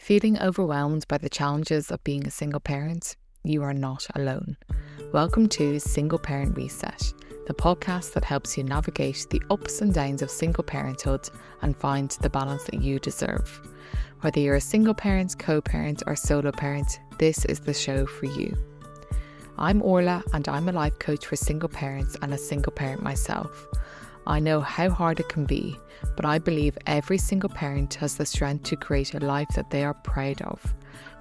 Feeling overwhelmed by the challenges of being a single parent? You are not alone. Welcome to Single Parent Reset, the podcast that helps you navigate the ups and downs of single parenthood and find the balance that you deserve. Whether you're a single parent, co-parent or solo parent, this is the show for you. I'm Orla and I'm a life coach for single parents and a single parent myself. I know how hard it can be, but I believe every single parent has the strength to create a life that they are proud of.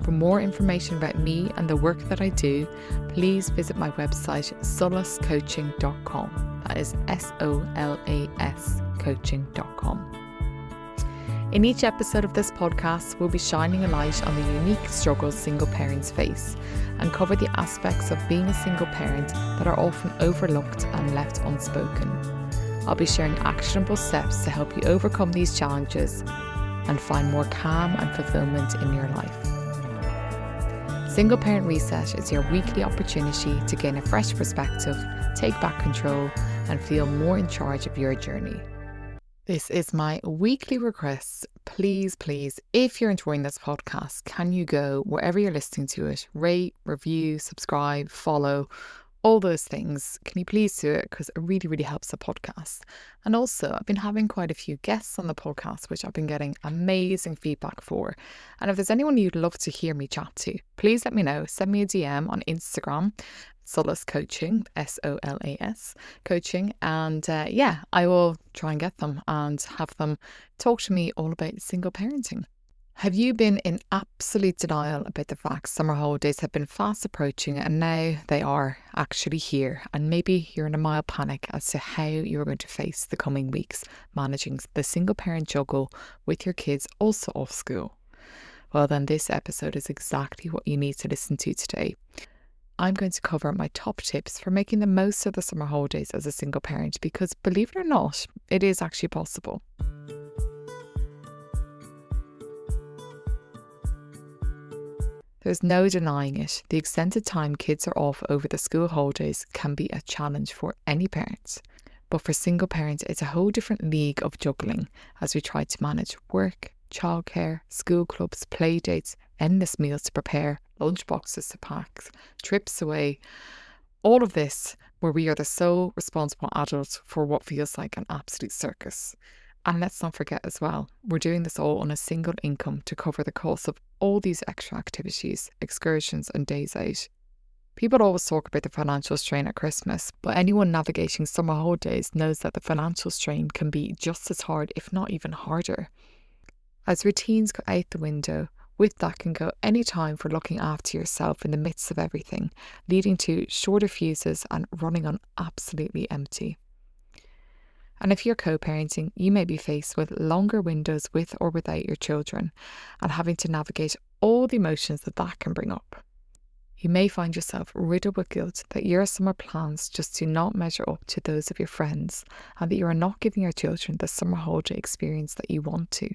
For more information about me and the work that I do, please visit my website solascoaching.com. That is SOLAS coaching.com. In each episode of this podcast, we'll be shining a light on the unique struggles single parents face and cover the aspects of being a single parent that are often overlooked and left unspoken. I'll be sharing actionable steps to help you overcome these challenges and find more calm and fulfillment in your life. Single Parent Reset is your weekly opportunity to gain a fresh perspective, take back control, and feel more in charge of your journey. This is my weekly request. Please, if you're enjoying this podcast, can you go wherever you're listening to it, rate, review, subscribe, follow, all those things. Can you please do it? Because it really helps the podcast. And also, I've been having quite a few guests on the podcast, which I've been getting amazing feedback for. And if there's anyone you'd love to hear me chat to, please let me know. Send me a DM on Instagram, Solas Coaching, SOLAS Coaching. And I will try and get them and have them talk to me all about single parenting. Have you been in absolute denial about the fact summer holidays have been fast approaching and now they are actually here, and maybe you're in a mild panic as to how you're going to face the coming weeks managing the single parent juggle with your kids also off school? Well then, this episode is exactly what you need to listen to today. I'm going to cover my top tips for making the most of the summer holidays as a single parent, because believe it or not, it is actually possible. There's no denying it. The extended time kids are off over the school holidays can be a challenge for any parents. But for single parents, it's a whole different league of juggling as we try to manage work, childcare, school clubs, play dates, endless meals to prepare, lunch boxes to pack, trips away. All of this where we are the sole responsible adults for what feels like an absolute circus. And let's not forget as well, we're doing this all on a single income to cover the cost of all these extra activities, excursions and days out. People always talk about the financial strain at Christmas, but anyone navigating summer holidays knows that the financial strain can be just as hard, if not even harder. As routines go out the window, with that can go any time for looking after yourself in the midst of everything, leading to shorter fuses and running on absolutely empty. And if you're co-parenting, you may be faced with longer windows with or without your children and having to navigate all the emotions that can bring up. You may find yourself riddled with guilt that your summer plans just do not measure up to those of your friends and that you are not giving your children the summer holiday experience that you want to.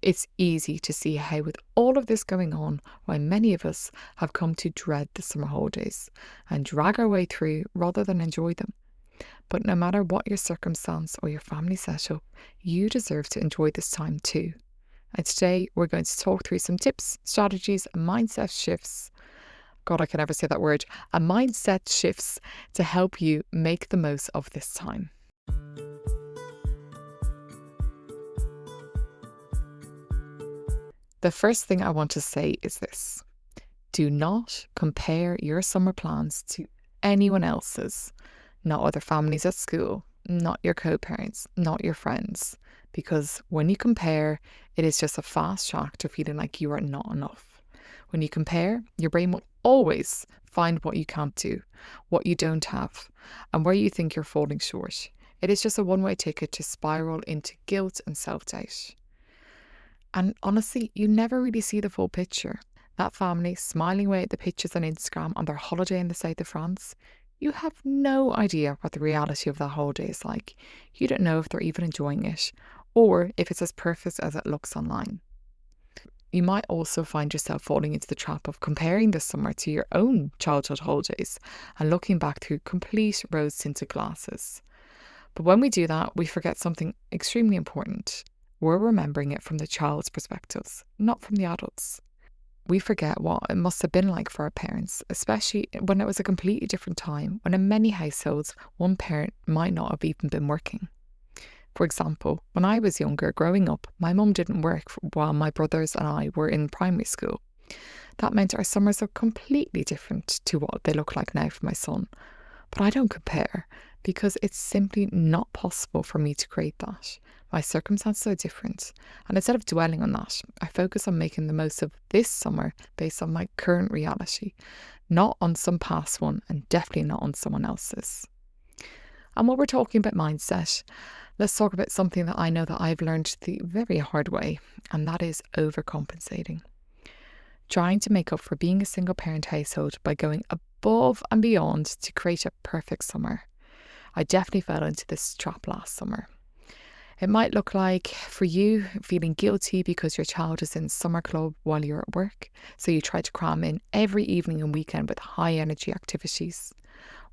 It's easy to see how with all of this going on, why many of us have come to dread the summer holidays and drag our way through rather than enjoy them. But no matter what your circumstance or your family setup, you deserve to enjoy this time too. And today we're going to talk through some tips, strategies, and mindset shifts. God, I can never say that word. And mindset shifts to help you make the most of this time. The first thing I want to say is this. Do not compare your summer plans to anyone else's. Not other families at school, not your co-parents, not your friends. Because when you compare, it is just a fast track to feeling like you are not enough. When you compare, your brain will always find what you can't do, what you don't have, and where you think you're falling short. It is just a one-way ticket to spiral into guilt and self-doubt. And honestly, you never really see the full picture. That family smiling away at the pictures on Instagram on their holiday in the south of France, you have no idea what the reality of that holiday is like. You don't know if they're even enjoying it or if it's as perfect as it looks online. You might also find yourself falling into the trap of comparing this summer to your own childhood holidays and looking back through complete rose-tinted glasses. But when we do that, we forget something extremely important. we're remembering it from the child's perspectives, not from the adults. We forget what it must have been like for our parents, especially when it was a completely different time, when in many households, one parent might not have even been working. For example, when I was younger, growing up, my mum didn't work while my brothers and I were in primary school. That meant our summers are completely different to what they look like now for my son. But I don't compare because it's simply not possible for me to create that. My circumstances are different. And instead of dwelling on that, I focus on making the most of this summer based on my current reality, not on some past one and definitely not on someone else's. And while we're talking about mindset, let's talk about something that I know that I've learned the very hard way, and that is overcompensating. Trying to make up for being a single parent household by going above and beyond to create a perfect summer. I definitely fell into this trap last summer. It might look like, for you, feeling guilty because your child is in summer club while you're at work, so you try to cram in every evening and weekend with high energy activities.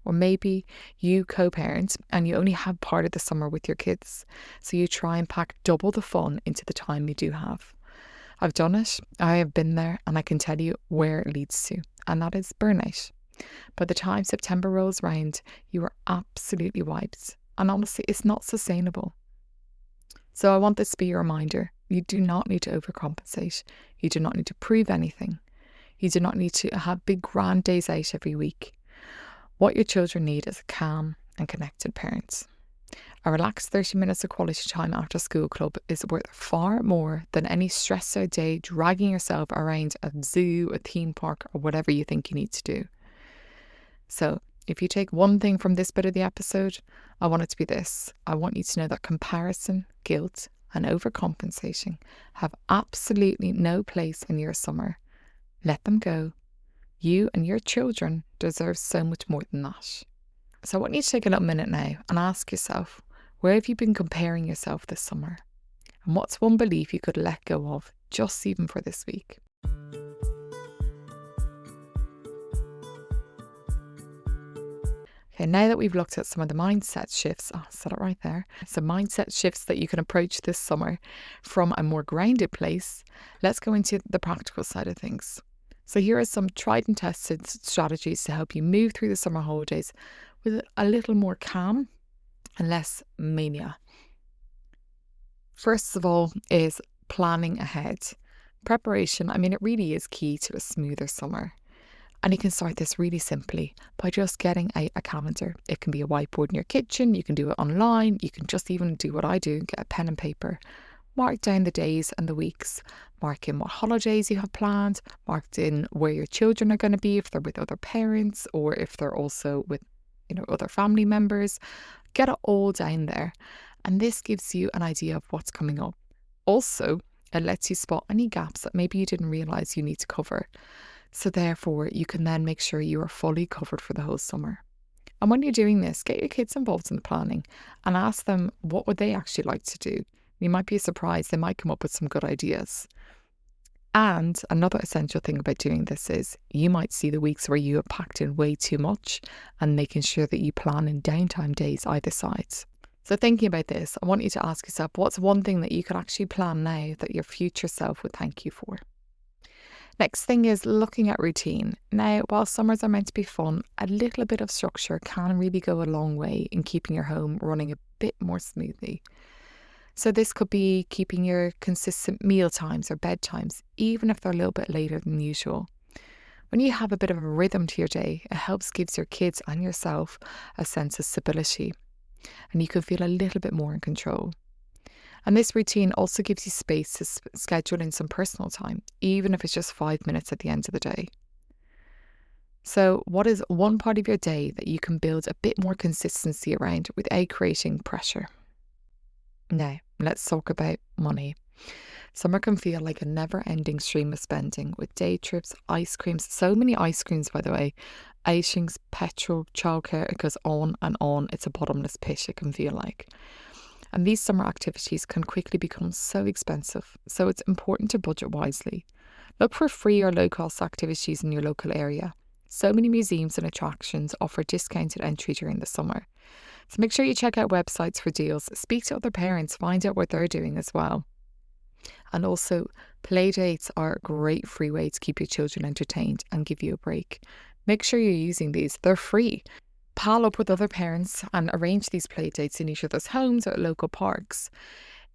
Or maybe you co-parent and you only have part of the summer with your kids, so you try and pack double the fun into the time you do have. I've done it, I have been there, and I can tell you where it leads to, and that is burnout. By the time September rolls round, you are absolutely wiped, and honestly, it's not sustainable. So I want this to be a reminder. You do not need to overcompensate. You do not need to prove anything. You do not need to have big grand days out every week. What your children need is a calm and connected parent. A relaxed 30 minutes of quality time after school club is worth far more than any stressed out day dragging yourself around a zoo, a theme park, or whatever you think you need to do. So, if you take one thing from this bit of the episode, I want it to be this. I want you to know that comparison, guilt, and overcompensating have absolutely no place in your summer. Let them go. You and your children deserve so much more than that. So I want you to take a little minute now and ask yourself, where have you been comparing yourself this summer? And what's one belief you could let go of just even for this week? Okay, now that we've looked at some of the mindset shifts, I said it right there, some mindset shifts that you can approach this summer from a more grounded place, let's go into the practical side of things. So here are some tried and tested strategies to help you move through the summer holidays with a little more calm and less mania. First of all is planning ahead. Preparation, it really is key to a smoother summer. And you can start this really simply by just getting a calendar. It can be a whiteboard in your kitchen, you can do it online, you can just even do what I do, get a pen and paper. Mark down the days and the weeks, mark in what holidays you have planned, mark in where your children are going to be, if they're with other parents or if they're also with other family members. Get it all down there. And this gives you an idea of what's coming up. Also, it lets you spot any gaps that maybe you didn't realise you need to cover. So therefore, you can then make sure you are fully covered for the whole summer. And when you're doing this, get your kids involved in the planning and ask them what would they actually like to do. You might be surprised, they might come up with some good ideas. And another essential thing about doing this is you might see the weeks where you have packed in way too much and making sure that you plan in downtime days either side. So thinking about this, I want you to ask yourself, what's one thing that you could actually plan now that your future self would thank you for? Next thing is looking at routine. Now, while summers are meant to be fun, a little bit of structure can really go a long way in keeping your home running a bit more smoothly. So this could be keeping your consistent meal times or bedtimes, even if they're a little bit later than usual. When you have a bit of a rhythm to your day, it helps gives your kids and yourself a sense of stability, and you can feel a little bit more in control. And this routine also gives you space to schedule in some personal time, even if it's just 5 minutes at the end of the day. So what is one part of your day that you can build a bit more consistency around without creating pressure? Now, let's talk about money. Summer can feel like a never-ending stream of spending with day trips, ice creams, so many ice creams, by the way, outings, petrol, childcare, it goes on and on. It's a bottomless pit, it can feel like. And these summer activities can quickly become so expensive, so it's important to budget wisely. Look for free or low-cost activities in your local area. So many museums and attractions offer discounted entry during the summer. So make sure you check out websites for deals, speak to other parents, find out what they're doing as well. And also, play dates are a great free way to keep your children entertained and give you a break. Make sure you're using these, they're free. Pal up with other parents and arrange these play dates in each other's homes or at local parks.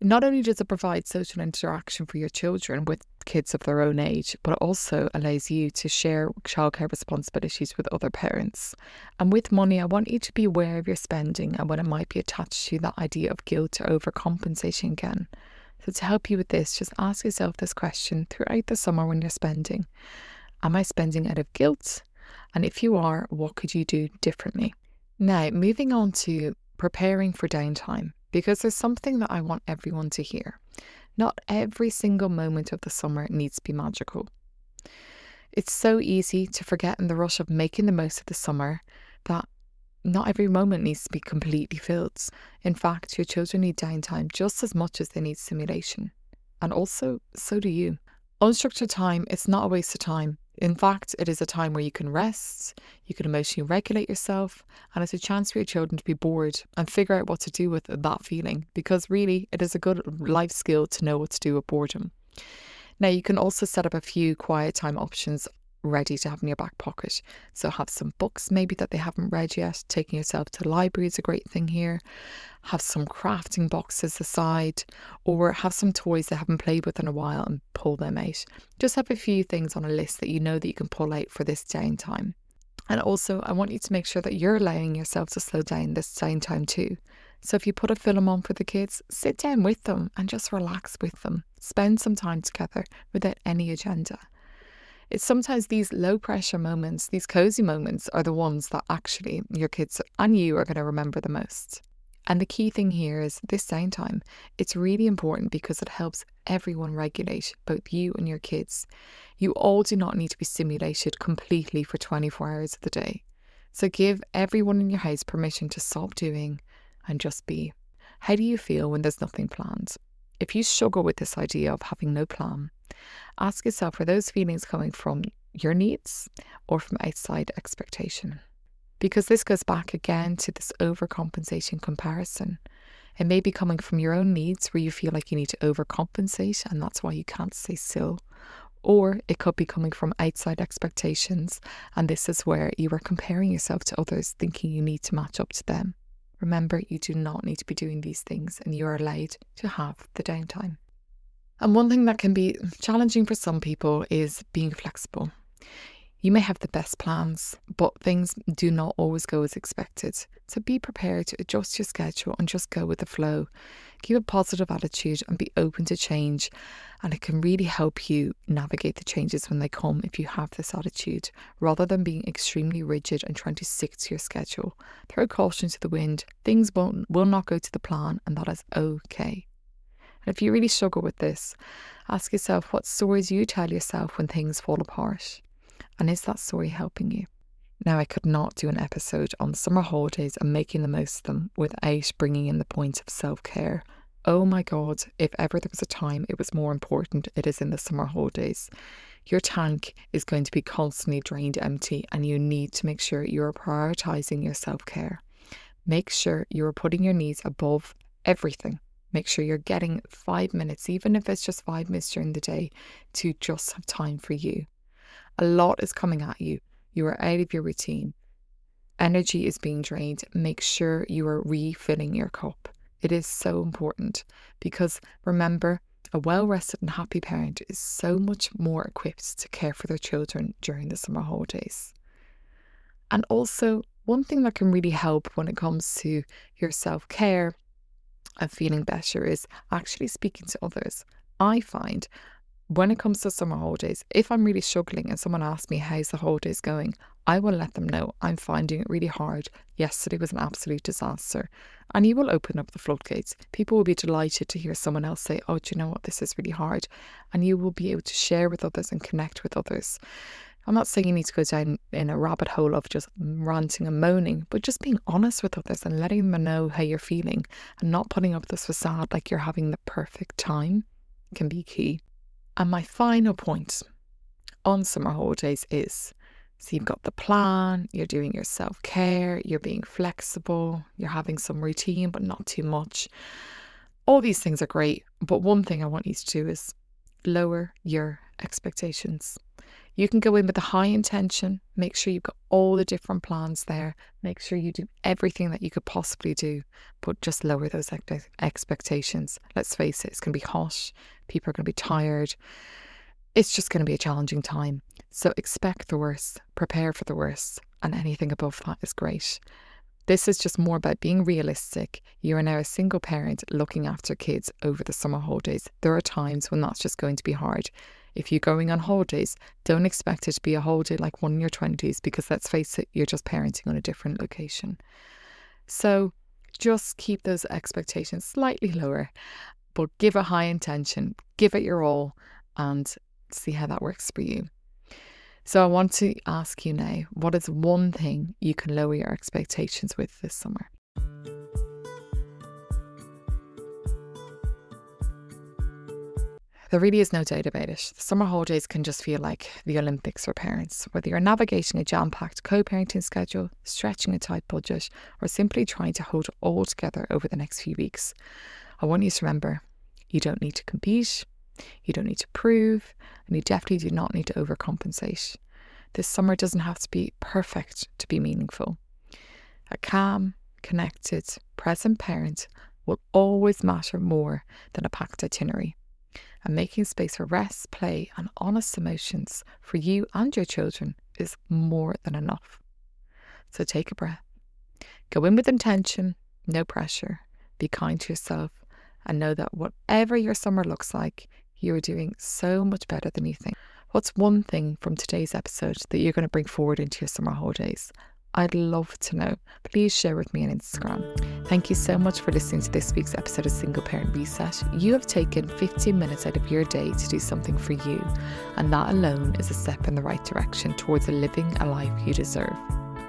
Not only does it provide social interaction for your children with kids of their own age, but it also allows you to share childcare responsibilities with other parents. And with money, I want you to be aware of your spending and when it might be attached to that idea of guilt or overcompensating again. So to help you with this, just ask yourself this question throughout the summer when you're spending. Am I spending out of guilt? And if you are, what could you do differently? Now, moving on to preparing for downtime, because there's something that I want everyone to hear. Not every single moment of the summer needs to be magical. It's so easy to forget in the rush of making the most of the summer that not every moment needs to be completely filled. In fact, your children need downtime just as much as they need stimulation. And also, so do you. Unstructured time, it's not a waste of time. In fact, it is a time where you can rest, you can emotionally regulate yourself, and it's a chance for your children to be bored and figure out what to do with that feeling, because really it is a good life skill to know what to do with boredom. Now, you can also set up a few quiet time options ready to have in your back pocket. So have some books maybe that they haven't read yet. Taking yourself to the library is a great thing here. Have some crafting boxes aside, or have some toys they haven't played with in a while and pull them out. Just have a few things on a list that you know that you can pull out for this downtime. And also, I want you to make sure that you're allowing yourself to slow down this downtime too. So if you put a film on for the kids, sit down with them and just relax with them. Spend some time together without any agenda. It's sometimes these low pressure moments, these cozy moments, are the ones that actually your kids and you are going to remember the most. And the key thing here is this downtime. It's really important because it helps everyone regulate, both you and your kids. You all do not need to be stimulated completely for 24 hours of the day. So give everyone in your house permission to stop doing and just be. How do you feel when there's nothing planned? If you struggle with this idea of having no plan, ask yourself, are those feelings coming from your needs or from outside expectation? Because this goes back again to this overcompensating comparison. It may be coming from your own needs where you feel like you need to overcompensate and that's why you can't stay still. Or it could be coming from outside expectations and this is where you are comparing yourself to others thinking you need to match up to them. Remember, you do not need to be doing these things and you are allowed to have the downtime. And one thing that can be challenging for some people is being flexible. You may have the best plans, but things do not always go as expected. So be prepared to adjust your schedule and just go with the flow. Keep a positive attitude and be open to change. And it can really help you navigate the changes when they come if you have this attitude, rather than being extremely rigid and trying to stick to your schedule. Throw caution to the wind. Things will not go to the plan, and that is okay. And if you really struggle with this, ask yourself what stories you tell yourself when things fall apart. And is that story helping you? Now, I could not do an episode on summer holidays and making the most of them without bringing in the point of self-care. Oh my God, if ever there was a time it was more important, it is in the summer holidays. Your tank is going to be constantly drained empty and you need to make sure you are prioritising your self-care. Make sure you are putting your needs above everything. Make sure you're getting 5 minutes, even if it's just 5 minutes during the day, to just have time for you. A lot is coming at you. You are out of your routine. Energy is being drained. Make sure you are refilling your cup. It is so important because remember, a well-rested and happy parent is so much more equipped to care for their children during the summer holidays. And also, one thing that can really help when it comes to your self-care and feeling better is actually speaking to others. I find when it comes to summer holidays, if I'm really struggling and someone asks me how's the holidays going, I will let them know I'm finding it really hard. Yesterday was an absolute disaster. And you will open up the floodgates. People will be delighted to hear someone else say, oh, do you know what, this is really hard. And you will be able to share with others and connect with others. I'm not saying you need to go down in a rabbit hole of just ranting and moaning, but just being honest with others and letting them know how you're feeling and not putting up this facade like you're having the perfect time can be key. And my final point on summer holidays is, so you've got the plan, you're doing your self-care, you're being flexible, you're having some routine, but not too much. All these things are great, but one thing I want you to do is lower your expectations. You can go in with a high intention, make sure you've got all the different plans there, make sure you do everything that you could possibly do, but just lower those expectations. Let's face it, it's going to be hot, people are going to be tired. It's just going to be a challenging time. So expect the worst, prepare for the worst, and anything above that is great. This is just more about being realistic. You are now a single parent looking after kids over the summer holidays. There are times when that's just going to be hard. If you're going on holidays, don't expect it to be a holiday like one in your 20s, because let's face it, you're just parenting on a different location. So just keep those expectations slightly lower, but give a high intention, give it your all, and see how that works for you. So I want to ask you now, what is one thing you can lower your expectations with this summer? There really is no doubt about it. The summer holidays can just feel like the Olympics for parents. Whether you're navigating a jam-packed co-parenting schedule, stretching a tight budget, or simply trying to hold it all together over the next few weeks, I want you to remember, you don't need to compete, you don't need to prove, and you definitely do not need to overcompensate. This summer doesn't have to be perfect to be meaningful. A calm, connected, present parent will always matter more than a packed itinerary. And making space for rest, play, and honest emotions for you and your children is more than enough. So take a breath. Go in with intention, no pressure. Be kind to yourself, and know that whatever your summer looks like, you are doing so much better than you think. What's one thing from today's episode that you're going to bring forward into your summer holidays? I'd love to know. Please share with me on Instagram. Thank you so much for listening to this week's episode of Single Parent Reset. You have taken 15 minutes out of your day to do something for you, and that alone is a step in the right direction towards living a life you deserve.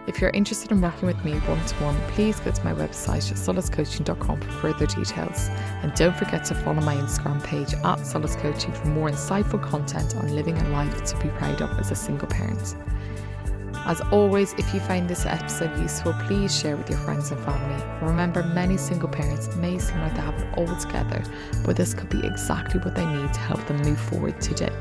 If you're interested in working with me one-to-one, please go to my website at solacecoaching.com for further details. And don't forget to follow my Instagram page at Solace Coaching for more insightful content on living a life to be proud of as a single parent. As always, if you find this episode useful, please share with your friends and family. Remember, many single parents may seem like they have it all together, but this could be exactly what they need to help them move forward today.